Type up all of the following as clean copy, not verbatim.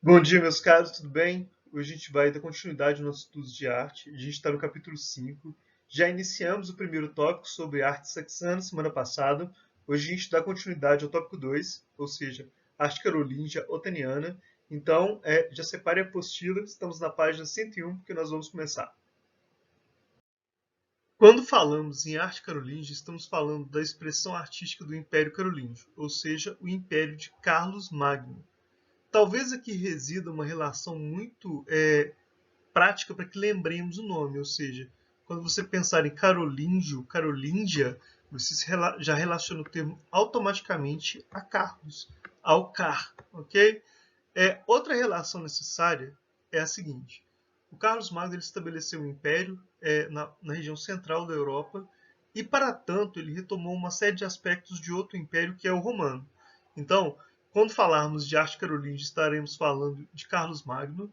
Bom dia, meus caros, tudo bem? Hoje a gente vai dar continuidade aos nossos estudos de arte. A gente está no capítulo 5. Já iniciamos o primeiro tópico sobre arte saxã semana passada. Hoje a gente dá continuidade ao tópico 2, ou seja, arte carolíngia otaniana. Então, já separe a apostila, estamos na página 101, porque nós vamos começar. Quando falamos em arte carolíngia, estamos falando da expressão artística do Império Carolíngio, ou seja, o Império de Carlos Magno. Talvez aqui resida uma relação muito prática para que lembremos o nome, ou seja, quando você pensar em carolíngio, carolíngia, você já relaciona o termo automaticamente a Carlos, ao Car, ok? Outra relação necessária é a seguinte: o Carlos Magno ele estabeleceu um império na região central da Europa e, para tanto, ele retomou uma série de aspectos de outro império que é o romano. Então, quando falarmos de arte carolíngia, estaremos falando de Carlos Magno,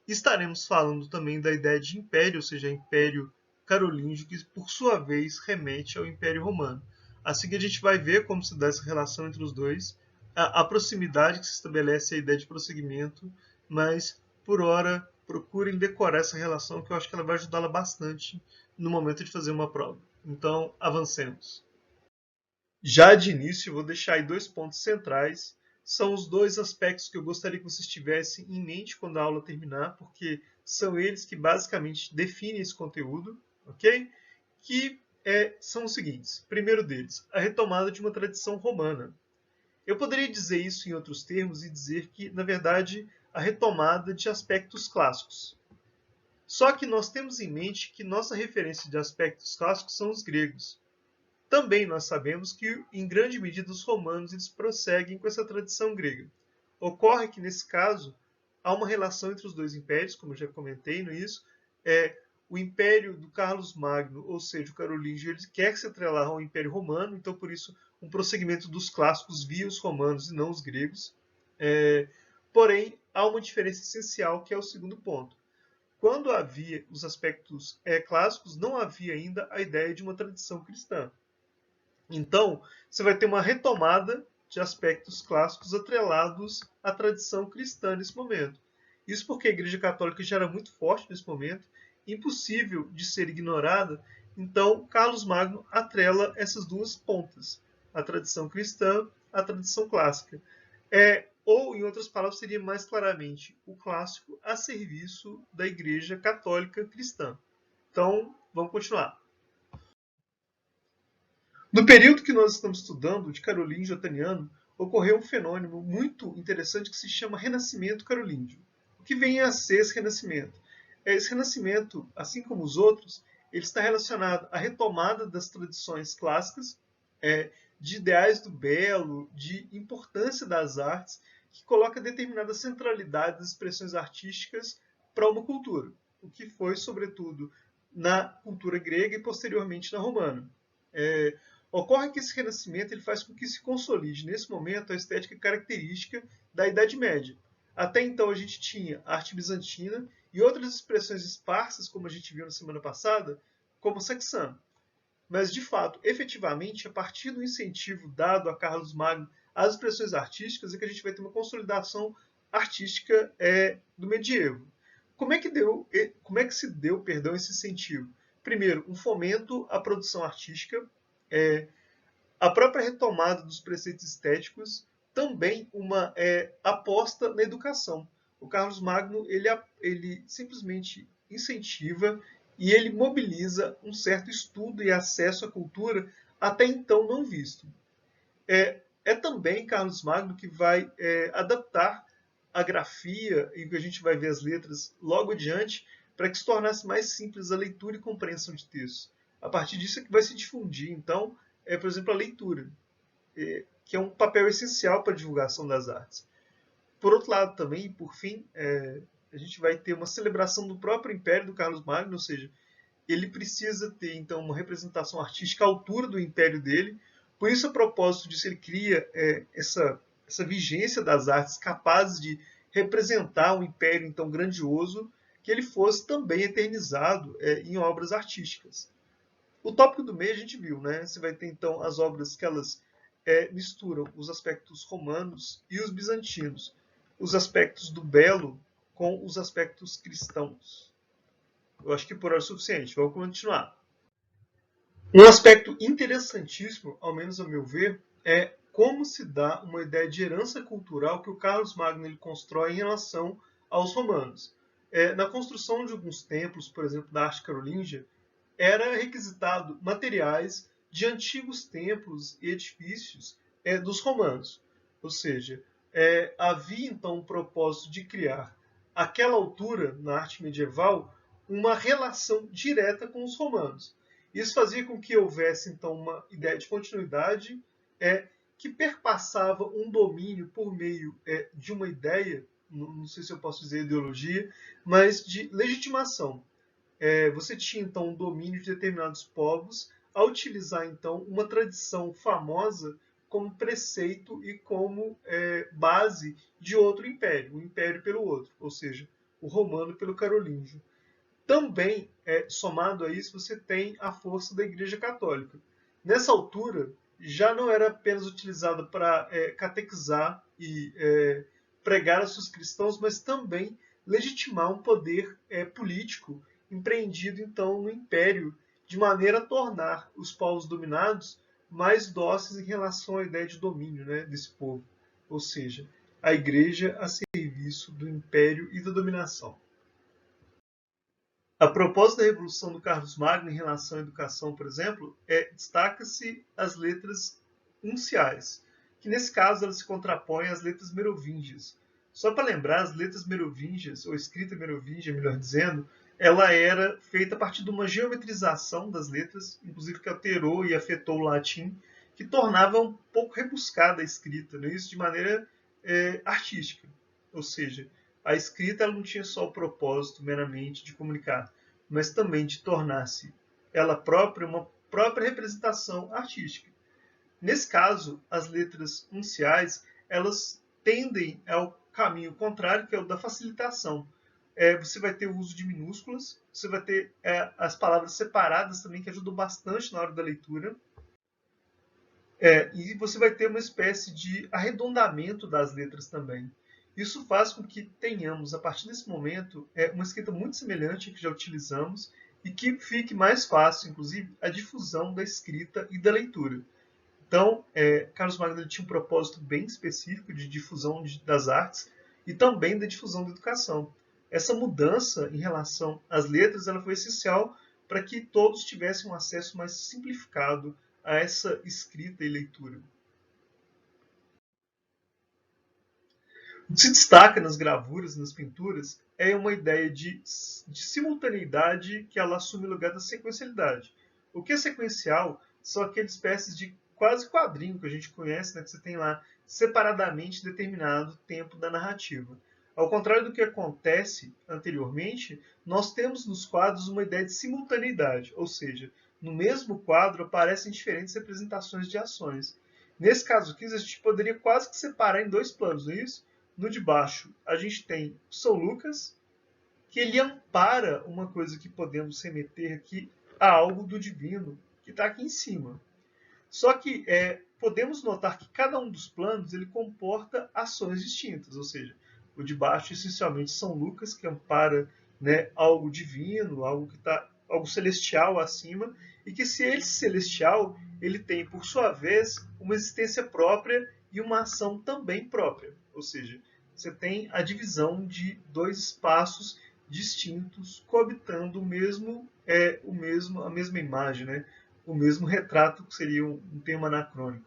estaremos falando também da ideia de império, ou seja, império carolíngio, que por sua vez remete ao Império Romano. Assim que a gente vai ver como se dá essa relação entre os dois, a proximidade que se estabelece, a ideia de prosseguimento, mas por hora procurem decorar essa relação que eu acho que ela vai ajudá-la bastante no momento de fazer uma prova. Então, avancemos. Já de início, eu vou deixar aí dois pontos centrais. São os dois aspectos que eu gostaria que vocês tivessem em mente quando a aula terminar, porque são eles que basicamente definem esse conteúdo, ok? Que são os seguintes. Primeiro deles, a retomada de uma tradição romana. Eu poderia dizer isso em outros termos e dizer que, na verdade, a retomada de aspectos clássicos. Só que nós temos em mente que nossa referência de aspectos clássicos são os gregos. Também nós sabemos que, em grande medida, os romanos eles prosseguem com essa tradição grega. Ocorre que, nesse caso, há uma relação entre os dois impérios, como eu já comentei no isso. O império do Carlos Magno, ou seja, o carolíngio, ele quer se atrelar ao império romano, então, por isso, um prosseguimento dos clássicos via os romanos e não os gregos. Porém, há uma diferença essencial, que é o segundo ponto. Quando havia os aspectos clássicos, não havia ainda a ideia de uma tradição cristã. Então, você vai ter uma retomada de aspectos clássicos atrelados à tradição cristã nesse momento. Isso porque a Igreja Católica já era muito forte nesse momento, impossível de ser ignorada. Então, Carlos Magno atrela essas duas pontas, a tradição cristã, a tradição clássica. Ou, em outras palavras, seria mais claramente o clássico a serviço da Igreja Católica Cristã. Então, vamos continuar. No período que nós estamos estudando, de carolíngio otaniano, ocorreu um fenômeno muito interessante que se chama renascimento carolíngio. O que vem a ser esse renascimento? Esse renascimento, assim como os outros, ele está relacionado à retomada das tradições clássicas, de ideais do belo, de importância das artes, que coloca determinada centralidade das expressões artísticas para uma cultura, o que foi, sobretudo, na cultura grega e posteriormente na romana. Ocorre que esse renascimento ele faz com que se consolide, nesse momento, a estética característica da Idade Média. Até então a gente tinha a arte bizantina e outras expressões esparsas, como a gente viu na semana passada, como o saxão. Mas, de fato, efetivamente, a partir do incentivo dado a Carlos Magno às expressões artísticas, é que a gente vai ter uma consolidação artística do medievo. Como é que se deu, perdão, esse incentivo? Primeiro, um fomento à produção artística, a própria retomada dos preceitos estéticos, também uma aposta na educação. O Carlos Magno ele simplesmente incentiva e ele mobiliza um certo estudo e acesso à cultura até então não visto. É também Carlos Magno que vai adaptar a grafia, e que a gente vai ver as letras logo adiante, para que se tornasse mais simples a leitura e compreensão de textos. A partir disso é que vai se difundir, então, por exemplo, a leitura, que é um papel essencial para a divulgação das artes. Por outro lado, também, por fim, a gente vai ter uma celebração do próprio Império do Carlos Magno, ou seja, ele precisa ter, então, uma representação artística à altura do império dele. Por isso, a propósito disso, ele cria essa vigência das artes capazes de representar um império, então, grandioso, que ele fosse também eternizado em obras artísticas. O tópico do meio a gente viu, né? Você vai ter, então, as obras que elas misturam os aspectos romanos e os bizantinos. os aspectos do belo com os aspectos cristãos. Eu acho que por hora é suficiente. Vamos continuar. Um aspecto interessantíssimo, ao menos ao meu ver, é como se dá uma ideia de herança cultural que o Carlos Magno ele constrói em relação aos romanos. Na construção de alguns templos, por exemplo, da arte carolíngia, era requisitado materiais de antigos templos e edifícios dos romanos. Ou seja, havia então um propósito de criar, àquela altura, na arte medieval, uma relação direta com os romanos. Isso fazia com que houvesse então uma ideia de continuidade que perpassava um domínio por meio de uma ideia, não sei se eu posso dizer ideologia, mas de legitimação. Você tinha então um domínio de determinados povos a utilizar então uma tradição famosa como preceito e como base de outro império, um império pelo outro, ou seja, o romano pelo carolíngio. Também, somado a isso, você tem a força da Igreja Católica. Nessa altura, já não era apenas utilizada para catequizar e pregar aos seus cristãos, mas também legitimar um poder político empreendido, então, no Império, de maneira a tornar os povos dominados mais dóceis em relação à ideia de domínio desse povo. Ou seja, a Igreja a serviço do Império e da dominação. A propósito da Revolução do Carlos Magno em relação à educação, por exemplo, destaca-se as letras unciais, que nesse caso elas se contrapõem às letras merovingias. Só para lembrar, as letras merovingias, ou escrita merovingia, melhor dizendo, ela era feita a partir de uma geometrização das letras, inclusive que alterou e afetou o latim, que tornava um pouco rebuscada a escrita, isso de maneira artística. Ou seja, a escrita ela não tinha só o propósito meramente de comunicar, mas também de tornar-se ela própria uma própria representação artística. Nesse caso, as letras unciais elas tendem ao caminho contrário, que é o da facilitação. Você vai ter o uso de minúsculas, você vai ter as palavras separadas também, que ajudam bastante na hora da leitura. E você vai ter uma espécie de arredondamento das letras também. Isso faz com que tenhamos, a partir desse momento, uma escrita muito semelhante à que já utilizamos e que fique mais fácil, inclusive, a difusão da escrita e da leitura. Então, Carlos Magno tinha um propósito bem específico de difusão das artes e também da difusão da educação. Essa mudança em relação às letras ela foi essencial para que todos tivessem um acesso mais simplificado a essa escrita e leitura. O que se destaca nas gravuras, nas pinturas, é uma ideia de simultaneidade que ela assume o lugar da sequencialidade. O que é sequencial são aquelas espécies de quase quadrinho que a gente conhece, que você tem lá separadamente determinado tempo da narrativa. Ao contrário do que acontece anteriormente, nós temos nos quadros uma ideia de simultaneidade, ou seja, no mesmo quadro aparecem diferentes representações de ações. Nesse caso aqui, a gente poderia quase que separar em dois planos, não é isso? No de baixo, a gente tem São Lucas, que ele ampara uma coisa que podemos remeter aqui a algo do divino, que está aqui em cima. Só que podemos notar que cada um dos planos ele comporta ações distintas, ou seja, o de baixo essencialmente São Lucas, que ampara algo divino, algo celestial acima, e que se ele celestial, ele tem, por sua vez, uma existência própria e uma ação também própria. Ou seja, você tem a divisão de dois espaços distintos coabitando a mesma imagem, o mesmo retrato, que seria um tema anacrônico.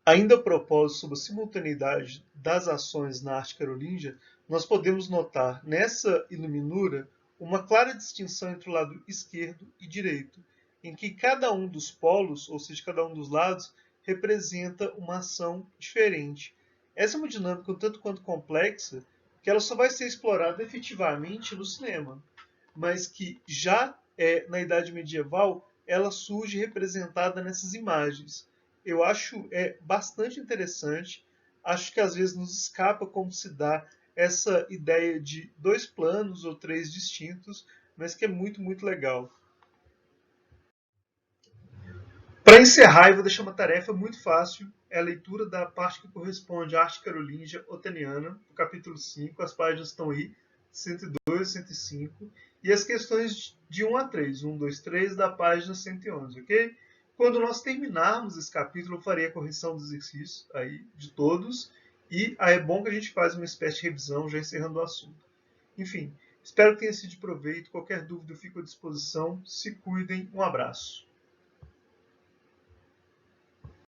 Ainda a propósito sobre a simultaneidade das ações na arte carolíngia, nós podemos notar nessa iluminura uma clara distinção entre o lado esquerdo e direito, em que cada um dos polos, ou seja, cada um dos lados, representa uma ação diferente. Essa é uma dinâmica um tanto quanto complexa, que ela só vai ser explorada efetivamente no cinema, mas que já na Idade Medieval ela surge representada nessas imagens. Eu acho bastante interessante, acho que às vezes nos escapa como se dá essa ideia de dois planos ou três distintos, mas que é muito, muito legal. Para encerrar, eu vou deixar uma tarefa muito fácil é a leitura da parte que corresponde à arte carolíngia otaniana, do capítulo 5, as páginas estão aí, 102, 105, e as questões de 1 a 3, 1, 2, 3, da página 111, ok? Quando nós terminarmos esse capítulo, eu farei a correção dos exercícios aí, de todos, e aí é bom que a gente faça uma espécie de revisão, já encerrando o assunto. Enfim, espero que tenha sido de proveito. Qualquer dúvida eu fico à disposição. Se cuidem. Um abraço.